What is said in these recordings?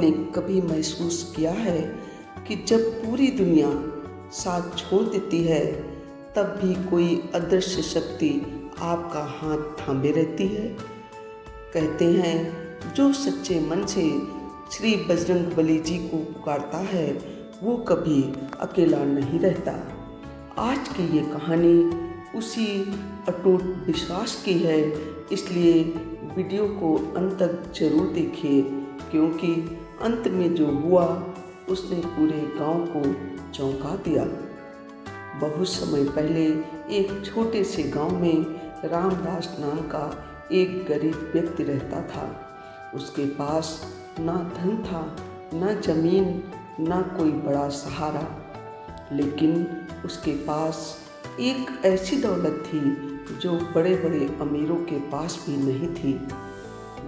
आपने कभी महसूस किया है कि जब पूरी दुनिया साथ छोड़ देती है तब भी कोई अदृश्य शक्ति आपका हाथ थामे रहती है? कहते हैं जो सच्चे मन से श्री बजरंगबली जी को पुकारता है वो कभी अकेला नहीं रहता। आज की ये कहानी उसी अटूट विश्वास की है, इसलिए वीडियो को अंत तक जरूर देखिए, क्योंकि अंत में जो हुआ उसने पूरे गांव को चौंका दिया। बहुत समय पहले एक छोटे से गांव में रामदास नाम का एक गरीब व्यक्ति रहता था। उसके पास ना धन था, ना जमीन, ना कोई बड़ा सहारा, लेकिन उसके पास एक ऐसी दौलत थी जो बड़े बड़े अमीरों के पास भी नहीं थी।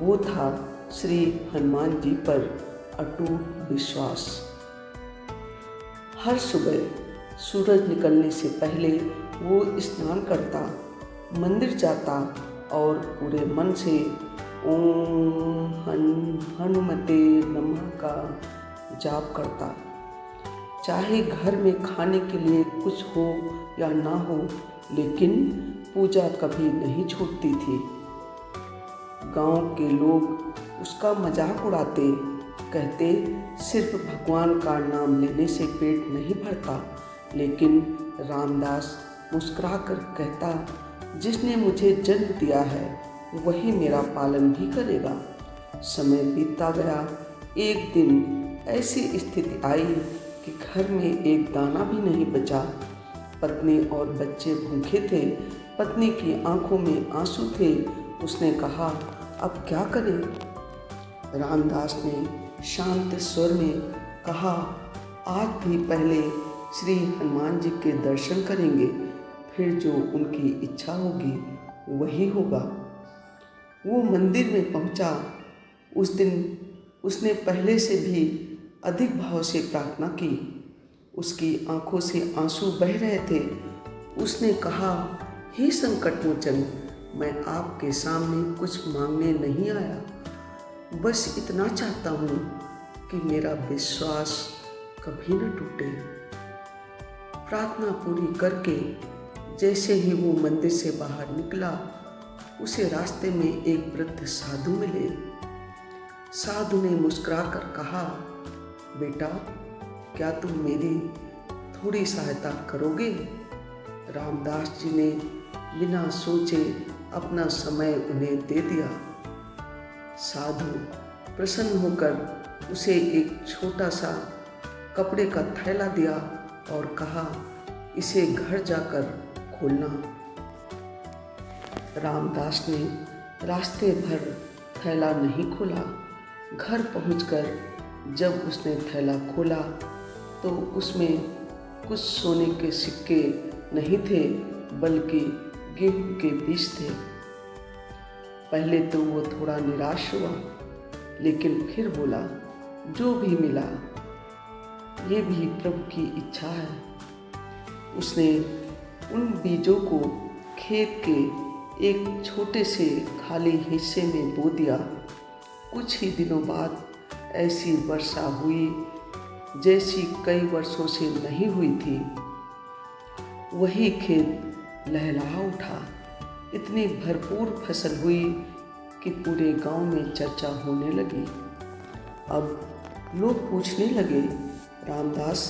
वो था श्री हनुमान जी पर अटूट विश्वास। हर सुबह सूरज निकलने से पहले वो स्नान करता, मंदिर जाता और पूरे मन से ओम हनुमते नमः का जाप करता। चाहे घर में खाने के लिए कुछ हो या ना हो, लेकिन पूजा कभी नहीं छूटती थी। गांव के लोग उसका मजाक उड़ाते, कहते सिर्फ भगवान का नाम लेने से पेट नहीं भरता, लेकिन रामदास मुस्कुराकर कहता, जिसने मुझे जन्म दिया है वही मेरा पालन भी करेगा। समय बीतता गया। एक दिन ऐसी स्थिति आई कि घर में एक दाना भी नहीं बचा। पत्नी और बच्चे भूखे थे। पत्नी की आंखों में आंसू थे। उसने कहा, अब क्या करें? रामदास ने शांत स्वर में कहा, आज भी पहले श्री हनुमान जी के दर्शन करेंगे, फिर जो उनकी इच्छा होगी वही होगा। वो मंदिर में पहुंचा। उस दिन उसने पहले से भी अधिक भाव से प्रार्थना की। उसकी आंखों से आंसू बह रहे थे। उसने कहा, हे संकट मोचन, मैं आपके सामने कुछ मांगने नहीं आया, बस इतना चाहता हूँ कि मेरा विश्वास कभी न टूटे। प्रार्थना पूरी करके जैसे ही वो मंदिर से बाहर निकला, उसे रास्ते में एक वृद्ध साधु मिले। साधु ने मुस्कुराकर कहा, बेटा, क्या तुम मेरी थोड़ी सहायता करोगे? रामदास जी ने बिना सोचे अपना समय उन्हें दे दिया। साधु प्रसन्न होकर उसे एक छोटा सा कपड़े का थैला दिया और कहा, इसे घर जाकर खोलना। रामदास ने रास्ते भर थैला नहीं खोला। घर पहुंचकर जब उसने थैला खोला तो उसमें कुछ सोने के सिक्के नहीं थे, बल्कि गेहूं के बीज थे। पहले तो वो थोड़ा निराश हुआ, लेकिन फिर बोला, जो भी मिला ये भी प्रभु की इच्छा है। उसने उन बीजों को खेत के एक छोटे से खाली हिस्से में बो दिया। कुछ ही दिनों बाद ऐसी वर्षा हुई जैसी कई वर्षों से नहीं हुई थी। वही खेत लहलहा उठा। इतनी भरपूर फसल हुई कि पूरे गांव में चर्चा होने लगी। अब लोग पूछने लगे, रामदास,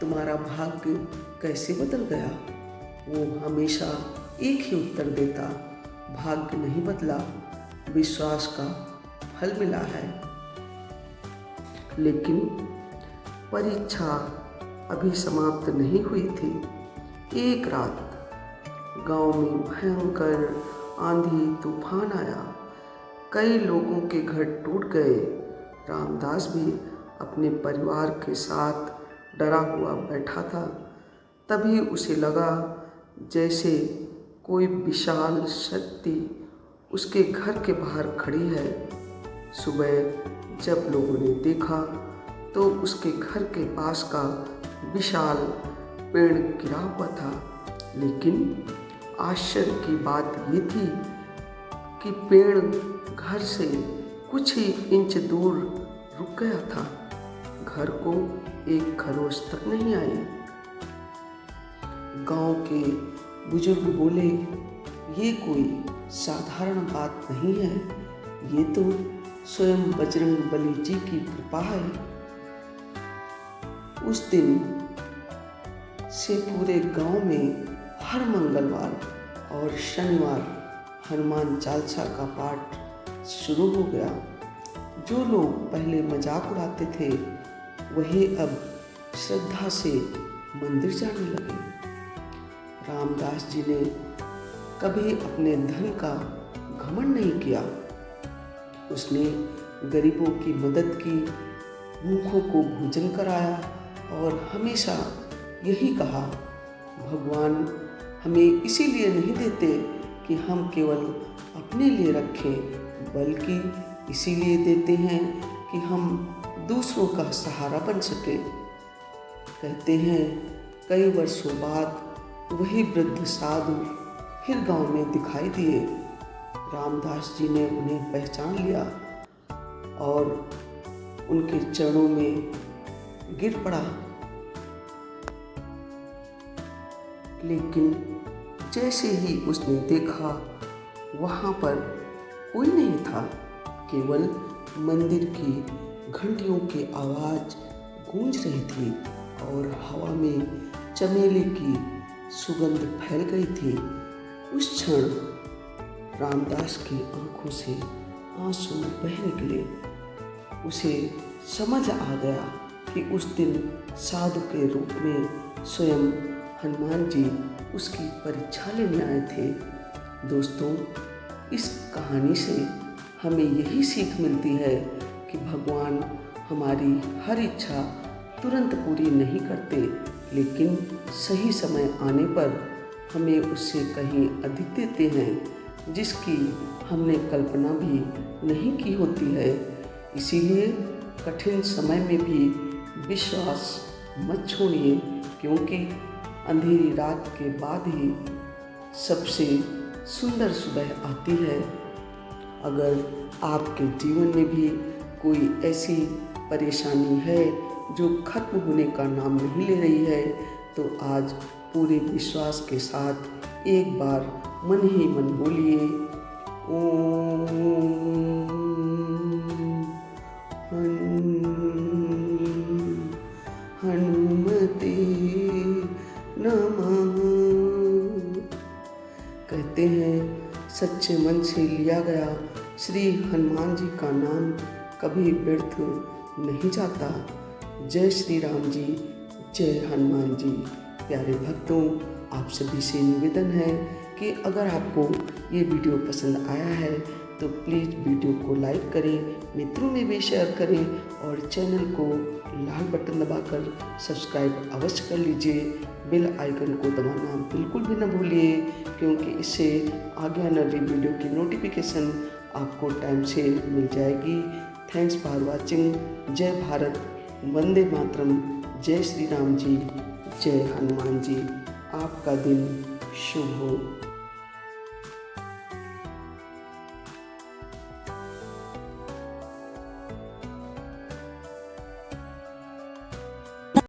तुम्हारा भाग्य कैसे बदल गया? वो हमेशा एक ही उत्तर देता, भाग्य नहीं बदला, विश्वास का फल मिला है। लेकिन परीक्षा अभी समाप्त नहीं हुई थी। एक रात गांव में भयंकर आंधी तूफान आया। कई लोगों के घर टूट गए। रामदास भी अपने परिवार के साथ डरा हुआ बैठा था। तभी उसे लगा जैसे कोई विशाल शक्ति उसके घर के बाहर खड़ी है। सुबह जब लोगों ने देखा तो उसके घर के पास का विशाल पेड़ गिरा हुआ था, लेकिन आश्चर्य की बात ये थी कि पेड़ घर से कुछ ही इंच दूर रुक गया था। घर को एक खरोच तक नहीं आई। गांव के बुजुर्ग बोले, ये कोई साधारण बात नहीं है, ये तो स्वयं बजरंग बली जी की कृपा है। उस दिन से पूरे गांव में हर मंगलवार और शनिवार हनुमान चालीसा का पाठ शुरू हो गया। जो लोग पहले मजाक उड़ाते थे वही अब श्रद्धा से मंदिर जाने लगे। रामदास जी ने कभी अपने धन का घमंड नहीं किया। उसने गरीबों की मदद की, भूखों को भोजन कराया और हमेशा यही कहा, भगवान हमें इसीलिए नहीं देते कि हम केवल अपने लिए रखें, बल्कि इसीलिए देते हैं कि हम दूसरों का सहारा बन सके। कहते हैं कई वर्षों बाद वही वृद्ध साधु फिर गांव में दिखाई दिए। रामदास जी ने उन्हें पहचान लिया और उनके चरणों में गिर पड़ा। लेकिन जैसे ही उसने देखा वहाँ पर कोई नहीं था, केवल मंदिर की घंटियों की आवाज़ गूंज रही थी और हवा में चमेली की सुगंध फैल गई थी। उस क्षण रामदास की आंखों से आंसू बह निकले। उसे समझ आ गया कि उस दिन साधु के रूप में स्वयं हनुमान जी उसकी परीक्षा लेने आए थे। दोस्तों, इस कहानी से हमें यही सीख मिलती है कि भगवान हमारी हर इच्छा तुरंत पूरी नहीं करते, लेकिन सही समय आने पर हमें उससे कहीं अधिक देते हैं, जिसकी हमने कल्पना भी नहीं की होती है। इसीलिए कठिन समय में भी विश्वास मत छोड़िए, क्योंकि अंधेरी रात के बाद ही सबसे सुंदर सुबह आती है। अगर आपके जीवन में भी कोई ऐसी परेशानी है जो खत्म होने का नाम नहीं ले रही है, तो आज पूरे विश्वास के साथ एक बार मन ही मन बोलिए, ओम हनुमते नमः। कहते हैं सच्चे मन से लिया गया श्री हनुमान जी का नाम कभी व्यर्थ नहीं जाता। जय श्री राम जी, जय हनुमान जी। प्यारे भक्तों, आप सभी से निवेदन है कि अगर आपको ये वीडियो पसंद आया है तो प्लीज़ वीडियो को लाइक करें, मित्रों में भी शेयर करें और चैनल को लाल बटन दबाकर सब्सक्राइब अवश्य कर लीजिए। बेल आइकन को दबाना बिल्कुल भी न भूलिए, क्योंकि इससे आगे आने वाली वीडियो की नोटिफिकेशन आपको टाइम से मिल जाएगी। Thanks for watching. जय भारत, वंदे मातरम, जय श्री राम जी, जय हनुमान जी। आपका दिन शुभ हो।